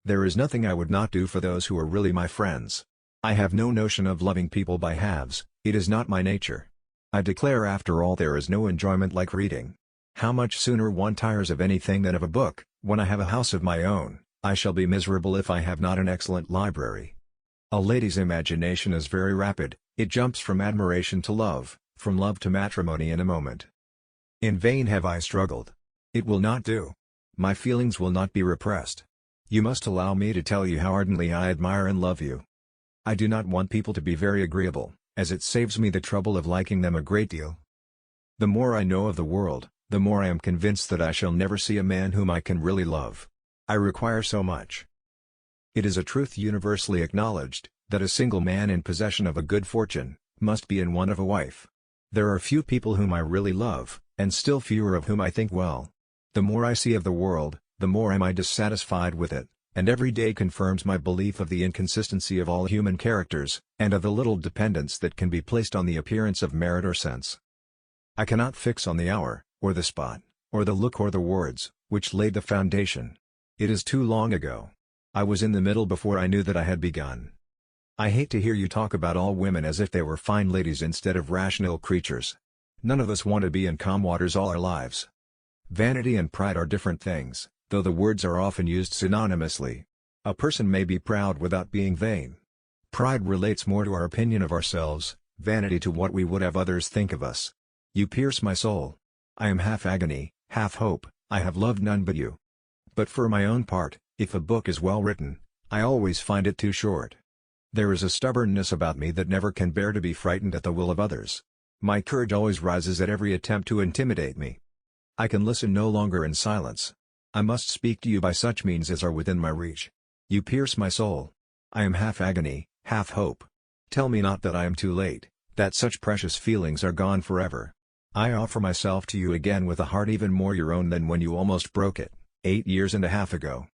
There is nothing I would not do for those who are really my friends. I have no notion of loving people by halves, it is not my nature. I declare after all there is no enjoyment like reading. How much sooner one tires of anything than of a book. When I have a house of my own, I shall be miserable if I have not an excellent library. A lady's imagination is very rapid, it jumps from admiration to love, from love to matrimony in a moment. In vain have I struggled. It will not do. My feelings will not be repressed. You must allow me to tell you how ardently I admire and love you. I do not want people to be very agreeable, as it saves me the trouble of liking them a great deal. The more I know of the world, the more I am convinced that I shall never see a man whom I can really love. I require so much. It is a truth universally acknowledged, that a single man in possession of a good fortune, must be in want of a wife. There are few people whom I really love, and still fewer of whom I think well. The more I see of the world, the more am I dissatisfied with it, and every day confirms my belief of the inconsistency of all human characters, and of the little dependence that can be placed on the appearance of merit or sense. I cannot fix on the hour, or the spot, or the look or the words, which laid the foundation. It is too long ago. I was in the middle before I knew that I had begun. I hate to hear you talk about all women as if they were fine ladies instead of rational creatures. None of us want to be in calm waters all our lives. Vanity and pride are different things, though the words are often used synonymously. A person may be proud without being vain. Pride relates more to our opinion of ourselves, vanity to what we would have others think of us. You pierce my soul. I am half agony, half hope, I have loved none but you. But for my own part, if a book is well written, I always find it too short. There is a stubbornness about me that never can bear to be frightened at the will of others. My courage always rises at every attempt to intimidate me. I can listen no longer in silence. I must speak to you by such means as are within my reach. You pierce my soul. I am half agony, half hope. Tell me not that I am too late, that such precious feelings are gone forever. I offer myself to you again with a heart even more your own than when you almost broke it, 8 years and a half ago.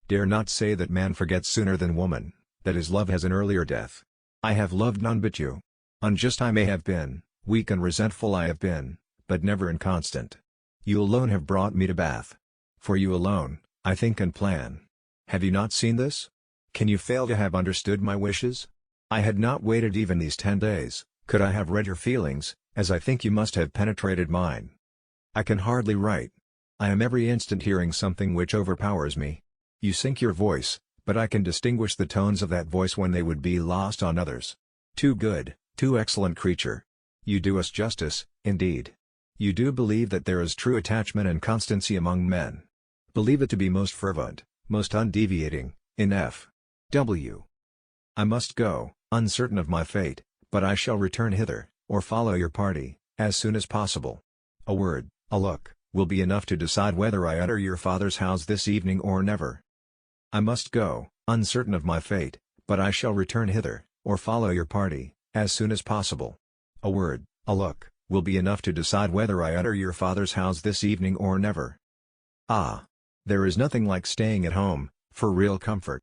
Dare not say that man forgets sooner than woman, that his love has an earlier death. I have loved none but you. Unjust I may have been, weak and resentful I have been, but never inconstant. You alone have brought me to Bath. For you alone, I think and plan. Have you not seen this? Can you fail to have understood my wishes? I had not waited even these 10 days, could I have read your feelings, as I think you must have penetrated mine. I can hardly write. I am every instant hearing something which overpowers me. You sink your voice, but I can distinguish the tones of that voice when they would be lost on others. Too good, too excellent creature. You do us justice, indeed. You do believe that there is true attachment and constancy among men. Believe it to be most fervent, most undeviating, in F.W. I must go, uncertain of my fate, but I shall return hither, or follow your party, as soon as possible. A word, a look, will be enough to decide whether I enter your father's house this evening or never. I must go, uncertain of my fate, but I shall return hither, or follow your party, as soon as possible. A word, a look, will be enough to decide whether I enter your father's house this evening or never. Ah! There is nothing like staying at home, for real comfort.